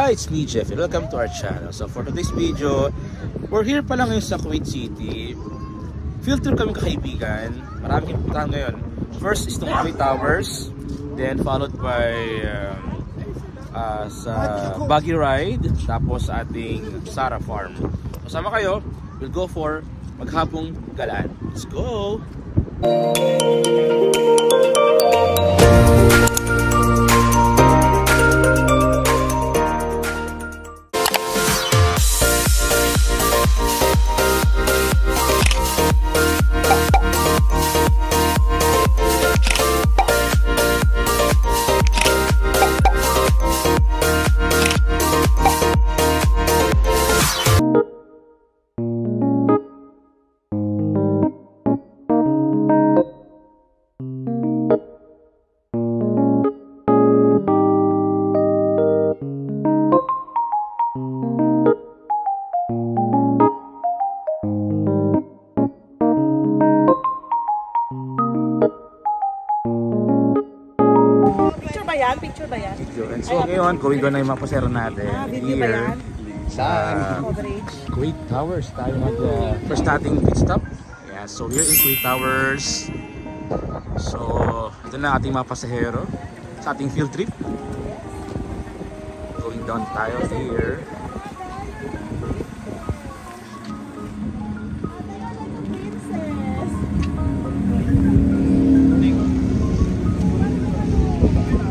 Hi, it's me Jeff and welcome to our channel. So for today's video, we're here pa lang ngayon sa Kuwait City. Field tour kami kaibigan. Maraming puntahan ngayon. First is itong Kuwait Towers, then followed by sa buggy ride, tapos ating Sara Farm. Kasama kayo, we'll go for maghapong galaan. Let's go! Picture ba yan? And so ngayon, going doon na yung mga pasero natin. Here sa Kuwait Towers tayo first nating pit stop. Yeah, so here in Kuwait Towers. So ito na ating mga pasahero sa ating field trip. Going down tayo here.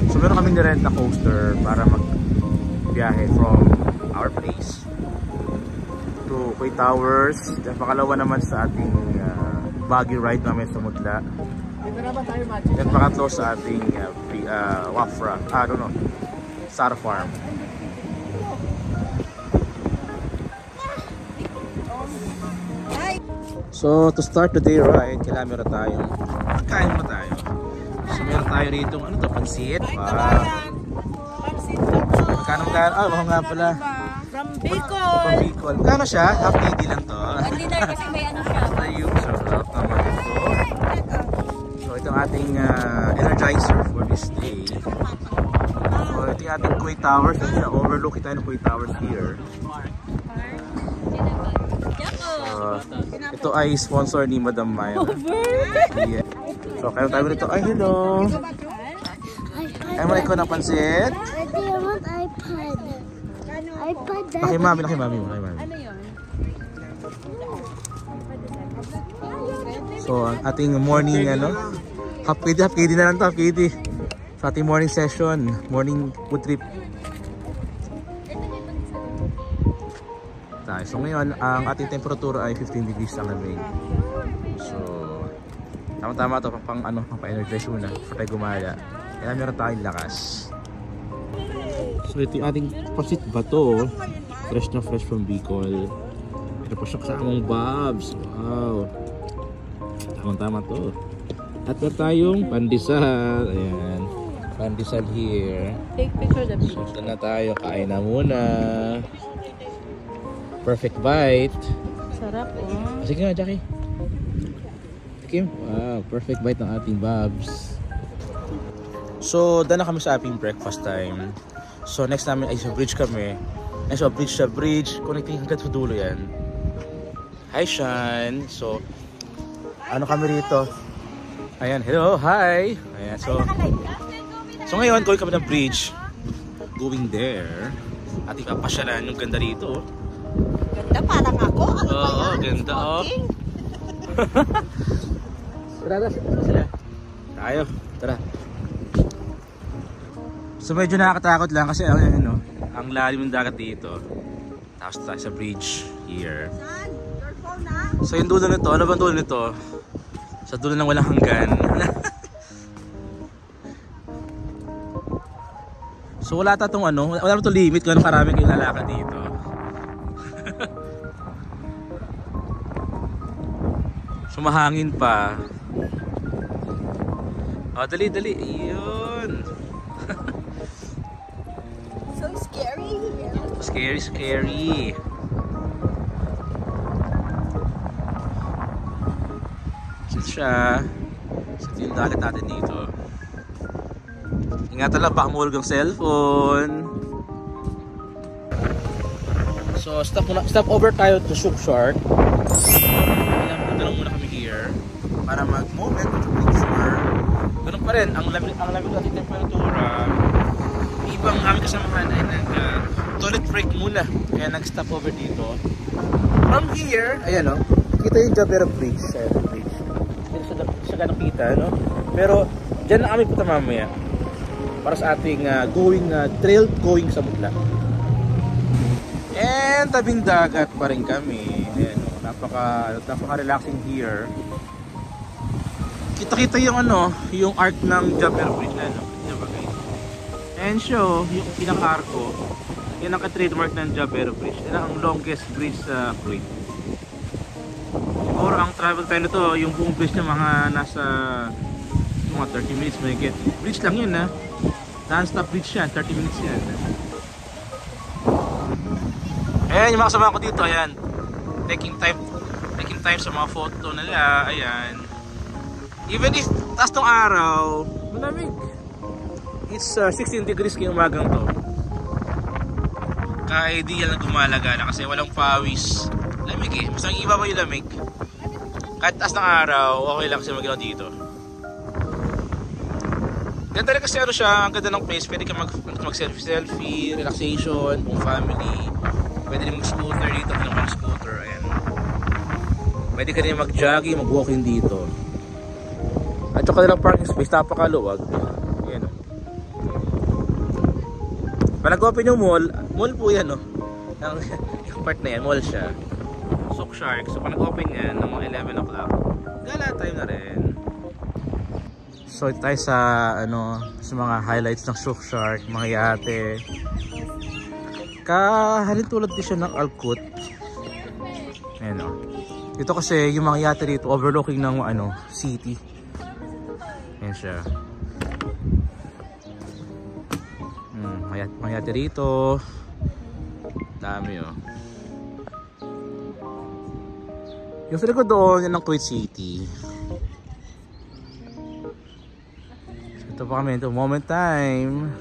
So meron kaming nirent na coaster para magbiyahe from our place to Kuwait Towers. Then pakalawa naman sa ating buggy ride namin sa Mutla. Then pakatlo sa ating Wafra, Sara Farm. So to start the day ride, kailangan meron tayong kain mo tayo. So meron tayo rito, ano to, pansit? Magkano? Oo nga pala. From Bicol. Magkano siya? Half KD lang to. Hindi kasi may ano siya. Ayun, sarap naman ito. So ito ang ating energizer for this day. So ito yung ating Kuwait Towers. Overlook kita ng Kuwait Towers here. Ito ay sponsor ni Madam Maya. Yeah. So kaya tayo dito. Ay, hello! Ay mo ikaw ng pansit? Pwede yung iPad. iPad dad. Laki mami mo. Ano yun? So ang ating morning half KD na lang to, half KD. Sa ating morning session, morning food trip. So ngayon, ang ating temperatura ay 15 degrees ang lamig. So tama-tama to pang pa-energize muna before tayo gumala. Kaya meron tayong lakas. So ito yung ating pasit bato. Fresh na fresh from Bicol. Ito pa siya kasamang Bobs. Wow. Tama-tama to. At meron tayong pandesal. Ayan. Pandesal here. Take picture the beach. So na tayo. Kain na muna. Perfect bite. Sarap oh. Sige nga, Jackie. Kim, wow, perfect bite ng ating Bobs. So, dala kami sa ating breakfast time. So, next namin ay sa bridge kami. Ay, so, bridge. Connecting hanggang sa dulo yan. Hi, Sean. So, ano kami rito? Ayan, hello, hi. Ayan, so ngayon, going kami ng bridge. Going there. Ating papasyalan yung ganda rito. Ganda, parang ako. Ano ba Oo, yan? ganda oh. Tara, sila. Tayo, tara. So medyo nakakatakot lang kasi ang lalim ng dagat dito. Tapos tayo sa bridge here. So yung dulo nito, ano bang dulo nito? Sa dulo ng walang hanggan. So wala tatong wala to limit kung karami kayong lalakad dito. So mahangin pa. Oh, dali. Iyon. So scary. Scary. siya. So ito yung dagat natin dito. Ingatan lang, baka mahulog ang cellphone. So stop over tayo to Shook Shark. Ayan, punta lang muna kami here para mag-moment to picture. Ganun pa rin, ang lamig natin temperatura. Ibang aming kasamahan ay toilet break muna. Kaya nag-stop over dito. From here, ayan o, kita yung Jabera Bridge. Ayan, bridge. Hindi siya ganang kita, no? Pero dyan na kami punta mamaya para sa ating trail going sa Mutla. And tabing dagat pa rin kami. Ayan, napaka-relaxing here. Kita-kita yung yung arc ng Jabera Bridge na and show yung pinaka-arco. Yan ang ka-trademark ng Jabera Bridge. Yan ang longest bridge sa Kuwait. Siguro ang travel time nito, yung buong bridge na mga nasa 30 minutes may get. Bridge lang yun non-stop bridge yan, 30 minutes yan. Ayan yung mga kasama ko dito, ayan. Taking time sa mga photo nila, ayan. Even if taas ng araw, malamig. It's 16 degrees ngayong umagang to. Ka-ideal na gumalaga na kasi walang pawis. Lamig eh. Basta iba mo yung lamig. Kahit taas ng araw, okay lang kasi mag-ilaw dito. Ganda rin kasi siya, ang ganda ng place. Pwede ka mag-selfie, relaxation, kung family. Pwede rin mag-scooter dito, kung mag-scooter. Ayan. Pwede ka rin mag-jogging, mag-walking dito. At saka nilang parking space, napakaluwag. Ayan o. Pag nag-open yung mall po yan yung part na yan, mall siya. Shook Shark. So pag nag-open yan ng mga 11 o'clock, gala time na rin. So ito tayo sa sa mga highlights ng Shook Shark, mga yate. Halintulad din siya ng Alkut. Ayan o. Dito kasi yung mga yate dito overlooking ng city. Ayan siya. Mga yate rito. Dami Yung sa likod doon, yan ang Kuwait City. So, ito pa kami, ito moment time.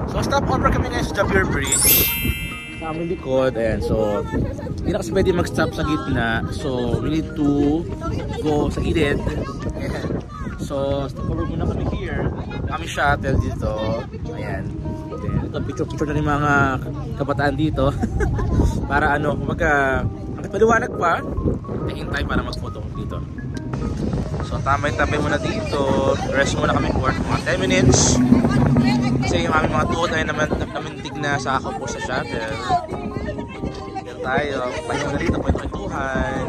So stop over kami ngayon sa Jabera Bridge. Sa aming likod, ayan, so hindi na kasi pwede mag-stop sa gitna. So we need to go sa gilid. Ayan. So stop over muna kami here. Kami shuttle dito. Ayan. Ito picture na rin mga kabataan dito. Para kumbaga paliwanag pa, taking time para mag-photo dito. So tambay-tambay muna dito. Rest muna kami for mga 10 minutes. Kasi yung aming mga tuot ay namintig na sa ako po sa shuttle. Tigil tayo. Pahinga na rito, kwentuhan.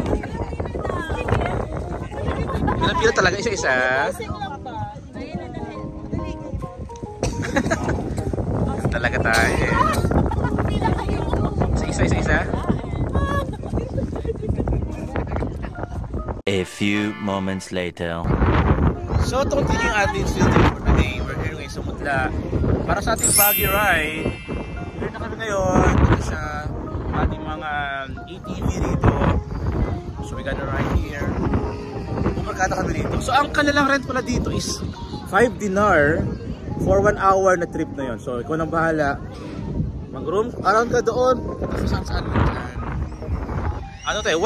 Pila-pila talaga isa-isa. Talaga tayo. Isa-isa. A few moments later. So to continue yung ating field trip for today, we're here ngayon sa Mutla para sa ating buggy ride. Here na kami ngayon dito sa ating mga ATV dito. So we gonna ride here. Pumarkada kami dito. So ang kanilang rent pala dito is 5 dinar for 1 hour na trip na yon. So ikaw nang bahala. Mag-room around ka doon. Saan tayo?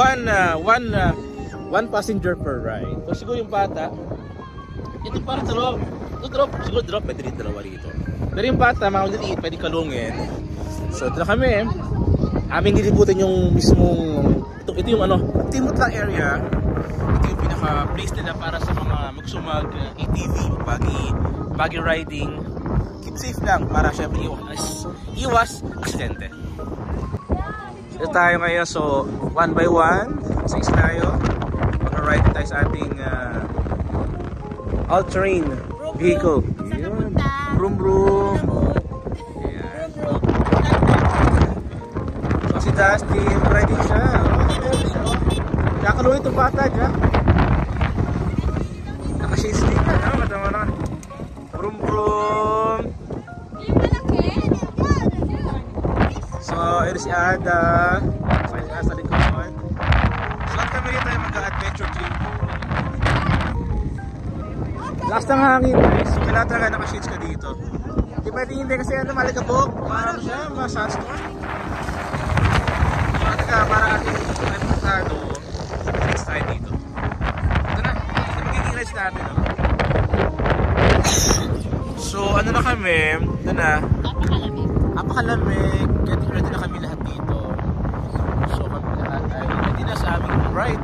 One passenger per ride. So siguro yung bata, ito parang dalawa. Siguro drop, pwede rin dalawa rito. Pero yung bata, mga maliliit, pwede kalungin. So ito na kami. Aming nilibutan yung mismong, ito yung Mutla area. Ito yung pinaka place nila para sa mga magsumag ATV, buggy riding. Keep safe lang para syempre iwas aksidente. Ito tayo ngayon, so one by one, sa isa tayo. Mag-ride tayo sa ating all-terrain vehicle. Yun. Vroom vroom. Ayan. So si Dustin, riding siya. Nakakalunod itong bata dyan. Naka-shade stick na. Matama na. Vroom vroom. So, ito si Ada. So, nasa likod. Lakas ng hangin guys. So, kailangan talaga naka-shades ka dito. Di ba hindi kasi ano, malikabok. Parang siya, ma-sunstorm. Para ating nagpapado. Next tayo dito. Ito na. Ito magiging rides natin. No? So ano na kami. Ito na. Napakalamig. Getting ready na kami lahat dito. So kami lahat ay ready na sa aming ride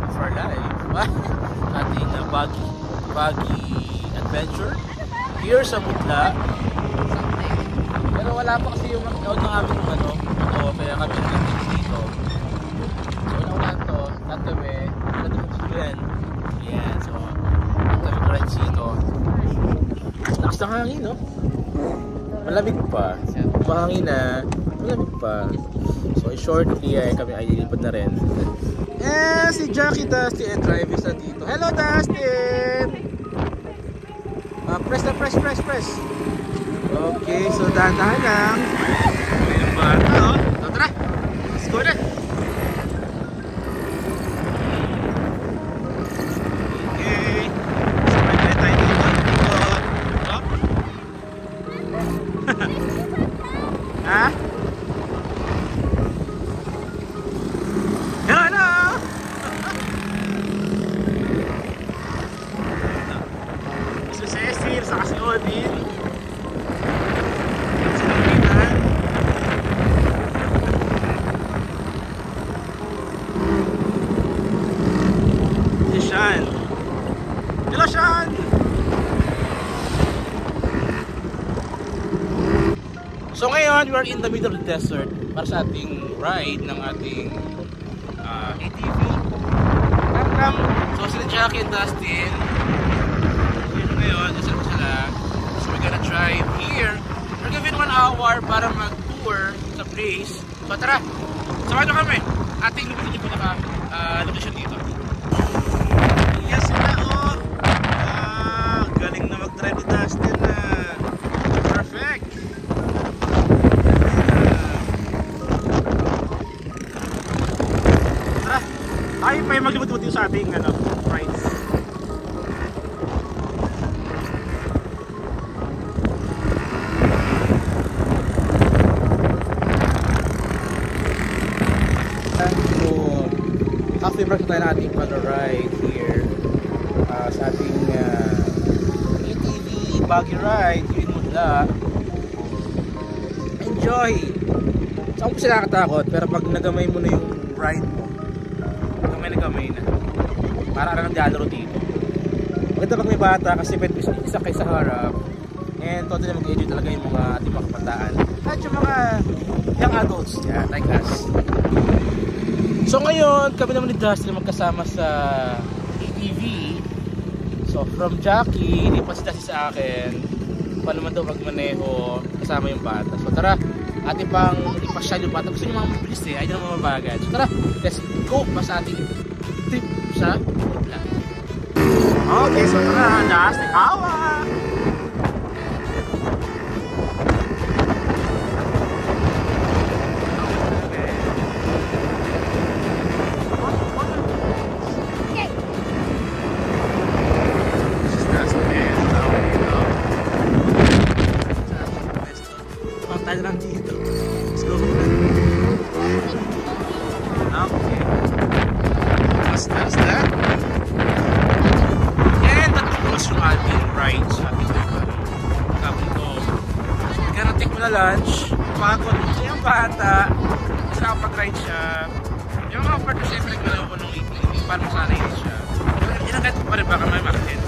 of our life. Ating buggy adventure. Here sa Mutla. Pero wala pa kasi yung out ng aming ano. Kaya kami nandito dito. So una to, tatabi, yan. Yan, so tatabi ko rin dito. Lakas ng hangin, no? Malamig pa. Mahangin na, malamig pa. So shortly ay kami ay lilipad na rin. Si Jackie, Dustin, and Travis na dito. Hello, Dustin! Press. Okay, so dahan-dahan lang. Ayun ba? Tara! Let's go na! Okay. Sabay tayo dito. Up. Ha? Hello! Si Cecil, saka si Odin. Hello, Sean! So ngayon, we are in the middle of the desert para sa ating ride ng ating ATV. So sila Jackie and Dustin. Ngayon, nasa sila. So we're gonna drive here. We're given 1 hour para mag-tour sa place. So tara, samahan nyo kami. Ating lumitin yung pinaka-location dito. Yes, sila oh! Galing na mag-drive ni Dustin na. Perfect! Tara! Ay, may maglibot-libot yung sa ating rides. Halfway mark tayo natin pag-ride here sa ating ATV buggy ride here in Mutla. Enjoy! Saan ko sila nakatakot, pero pag nagamay mo na yung ride mo, nagamay na para lang ang dialaro dito. Maganda pag may bata kasi pwede isa kayo sa harap and totally mag-enjoy talaga yung mga ating mga kabataan at yung mga young adults like us. So ngayon, kami naman ni Dustin magkasama sa ATV. So from Jackie, lipat si Dustin sa akin. Paano naman daw magmaneho kasama yung bata. So tara, ating pang ipasyal yung bata. Gusto nyo mga mabilis ayaw nyo mga mabagal. So tara, let's go pa sa ating trip sa Mutla. Okay, so tara, Dustin, hawa! Dito. Let's go. Okay. That's that. And tapos yung ating ride sa ating kapitong. So, gonna take mo na lunch. Pagod siya yung bata. Kasi nakapag-ride siya. Yung mga part na siyempre nagmalaw ko nung 18. Para masanay din siya. Inagad ko pa rin baka may makakit.